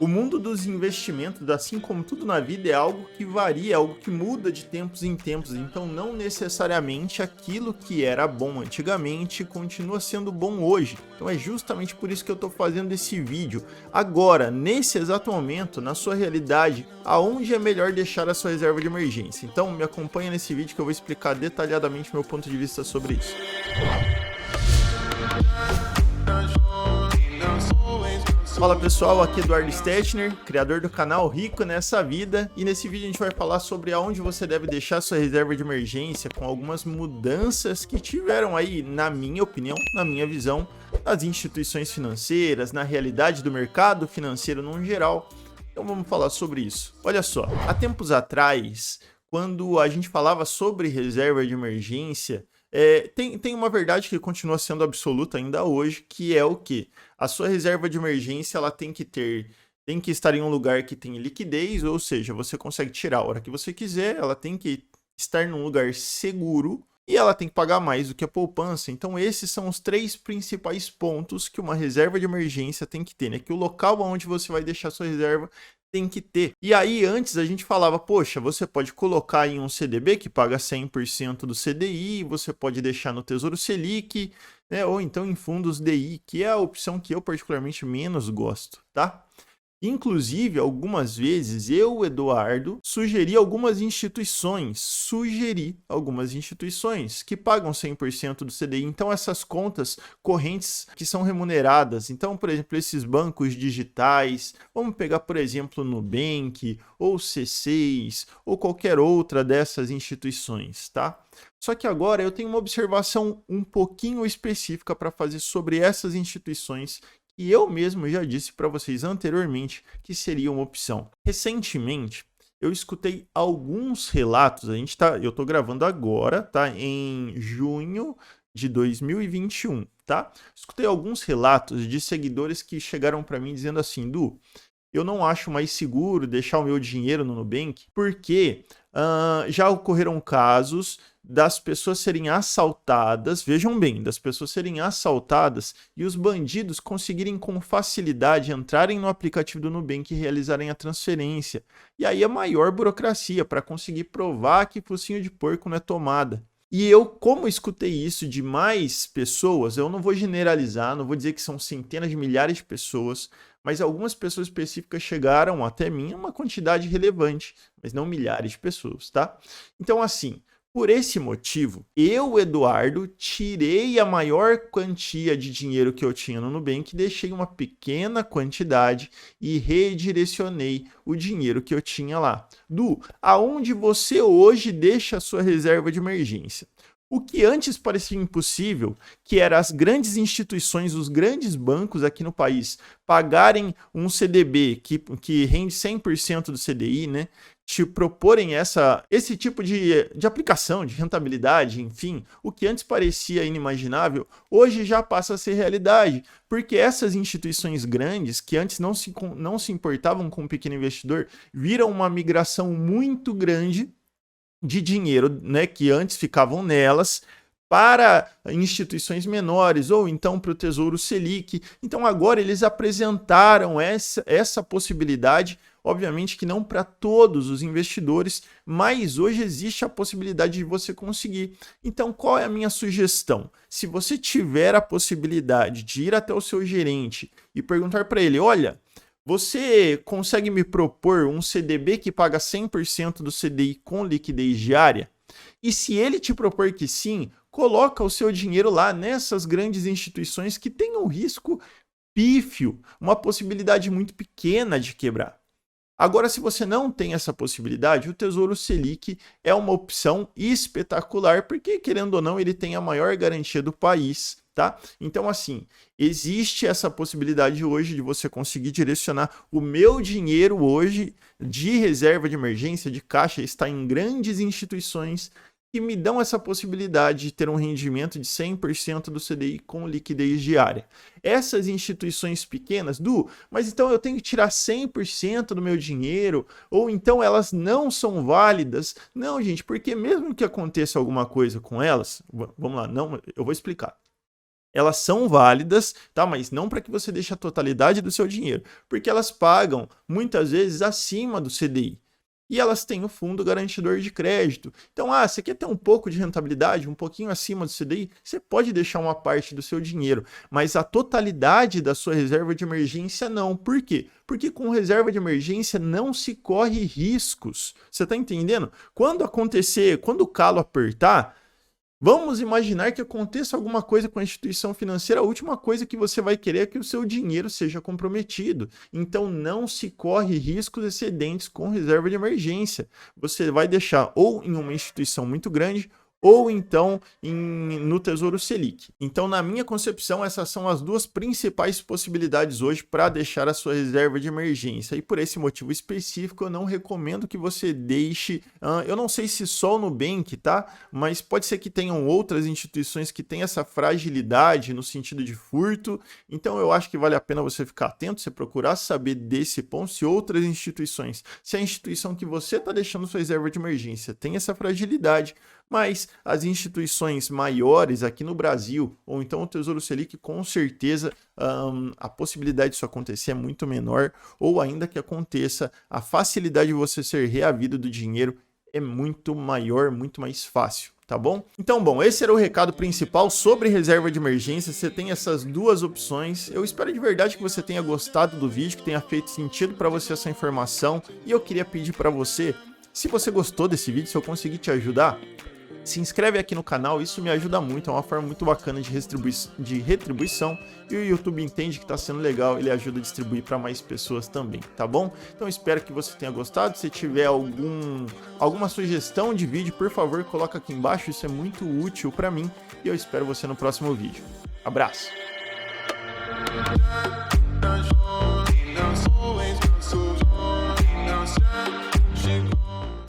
O mundo dos investimentos, assim como tudo na vida, é algo que varia, é algo que muda de tempos em tempos. Então, não necessariamente aquilo que era bom antigamente continua sendo bom hoje. Então, é justamente por isso que eu estou fazendo esse vídeo. Agora, nesse exato momento, na sua realidade, aonde é melhor deixar a sua reserva de emergência? Então, me acompanha nesse vídeo que eu vou explicar detalhadamente meu ponto de vista sobre isso. Fala pessoal, aqui é Eduardo Stetner, criador do canal Rico Nessa Vida, e nesse vídeo a gente vai falar sobre aonde você deve deixar sua reserva de emergência com algumas mudanças que tiveram aí, na minha opinião, na minha visão, nas instituições financeiras, na realidade do mercado financeiro no geral. Então vamos falar sobre isso. Olha só, há tempos atrás, quando a gente falava sobre reserva de emergência, tem uma verdade que continua sendo absoluta ainda hoje, que é o quê? A sua reserva de emergência ela tem que estar em um lugar que tem liquidez, ou seja, você consegue tirar a hora que você quiser, ela tem que estar num lugar seguro e ela tem que pagar mais do que a poupança. Então esses são os três principais pontos que uma reserva de emergência tem que ter, né? Que o local onde você vai deixar sua reserva tem que ter. E aí antes a gente falava, poxa, você pode colocar em um CDB que paga 100% do CDI, você pode deixar no Tesouro Selic, né, ou então em fundos DI, que é a opção que eu particularmente menos gosto, tá? Inclusive, algumas vezes eu, Eduardo, sugeri algumas instituições que pagam 100% do CDI. Então, essas contas correntes que são remuneradas. Então, por exemplo, esses bancos digitais, vamos pegar, por exemplo, Nubank, ou C6, ou qualquer outra dessas instituições, tá? Só que agora eu tenho uma observação um pouquinho específica para fazer sobre essas instituições e eu mesmo já disse para vocês anteriormente que seria uma opção. Recentemente, eu escutei alguns relatos, eu estou gravando agora, tá? Em junho de 2021, tá? Escutei alguns relatos de seguidores que chegaram para mim dizendo assim, Du, eu não acho mais seguro deixar o meu dinheiro no Nubank, porque já ocorreram casos das pessoas serem assaltadas, vejam bem, das pessoas serem assaltadas e os bandidos conseguirem com facilidade entrarem no aplicativo do Nubank e realizarem a transferência. E aí a maior burocracia para conseguir provar que focinho de porco não é tomada. E eu, como escutei isso de mais pessoas, eu não vou generalizar, não vou dizer que são centenas de milhares de pessoas, mas algumas pessoas específicas chegaram até mim uma quantidade relevante, mas não milhares de pessoas, tá? Então, assim, por esse motivo, eu, Eduardo, tirei a maior quantia de dinheiro que eu tinha no Nubank, deixei uma pequena quantidade e redirecionei o dinheiro que eu tinha lá. Du, aonde você hoje deixa a sua reserva de emergência? O que antes parecia impossível, que eram as grandes instituições, os grandes bancos aqui no país, pagarem um CDB que rende 100% do CDI, né? Te proporem esse tipo de aplicação, de rentabilidade, enfim, o que antes parecia inimaginável, hoje já passa a ser realidade, porque essas instituições grandes, que antes não se importavam com o pequeno investidor, viram uma migração muito grande de dinheiro, né, que antes ficavam nelas, para instituições menores, ou então para o Tesouro Selic. Então agora eles apresentaram essa possibilidade, obviamente que não para todos os investidores, mas hoje existe a possibilidade de você conseguir. Então qual é a minha sugestão? Se você tiver a possibilidade de ir até o seu gerente e perguntar para ele, olha, você consegue me propor um CDB que paga 100% do CDI com liquidez diária? E se ele te propor que sim, coloca o seu dinheiro lá nessas grandes instituições que têm um risco pífio, uma possibilidade muito pequena de quebrar. Agora, se você não tem essa possibilidade, o Tesouro Selic é uma opção espetacular, porque, querendo ou não, ele tem a maior garantia do país, tá? Então, assim, existe essa possibilidade hoje de você conseguir direcionar o meu dinheiro hoje de reserva de emergência, de caixa, está em grandes instituições que me dão essa possibilidade de ter um rendimento de 100% do CDI com liquidez diária. Essas instituições pequenas, mas então eu tenho que tirar 100% do meu dinheiro, ou então elas não são válidas? Não, gente, porque mesmo que aconteça alguma coisa com elas, vamos lá, não, eu vou explicar. elas são válidas, tá? Mas não para que você deixe a totalidade do seu dinheiro, porque elas pagam muitas vezes acima do CDI. E elas têm o fundo garantidor de crédito. Então, você quer ter um pouco de rentabilidade, um pouquinho acima do CDI? Você pode deixar uma parte do seu dinheiro, mas a totalidade da sua reserva de emergência não. Por quê? Porque com reserva de emergência não se corre riscos. Você está entendendo? Quando acontecer, quando o calo apertar, vamos imaginar que aconteça alguma coisa com a instituição financeira, a última coisa que você vai querer é que o seu dinheiro seja comprometido. Então não se corre riscos excedentes com reserva de emergência. Você vai deixar ou em uma instituição muito grande ou então no Tesouro Selic. Então, na minha concepção, essas são as duas principais possibilidades hoje para deixar a sua reserva de emergência. E por esse motivo específico, eu não recomendo que você deixe, eu não sei se só o Nubank, tá? Mas pode ser que tenham outras instituições que têm essa fragilidade no sentido de furto. Então, eu acho que vale a pena você ficar atento, você procurar saber desse ponto, se outras instituições, se a instituição que você está deixando sua reserva de emergência tem essa fragilidade, mas as instituições maiores aqui no Brasil, ou então o Tesouro Selic, com certeza a possibilidade disso acontecer é muito menor, ou ainda que aconteça, a facilidade de você ser reavido do dinheiro é muito maior, muito mais fácil. Tá bom? Então, bom, esse era o recado principal sobre reserva de emergência. Você tem essas duas opções. Eu espero de verdade que você tenha gostado do vídeo, que tenha feito sentido para você essa informação. E eu queria pedir para você, se você gostou desse vídeo, se eu conseguir te ajudar, se inscreve aqui no canal, isso me ajuda muito, é uma forma muito bacana de retribuição e o YouTube entende que está sendo legal, ele ajuda a distribuir para mais pessoas também, tá bom? Então espero que você tenha gostado, se tiver alguma sugestão de vídeo, por favor, coloca aqui embaixo, isso é muito útil para mim e eu espero você no próximo vídeo. Abraço!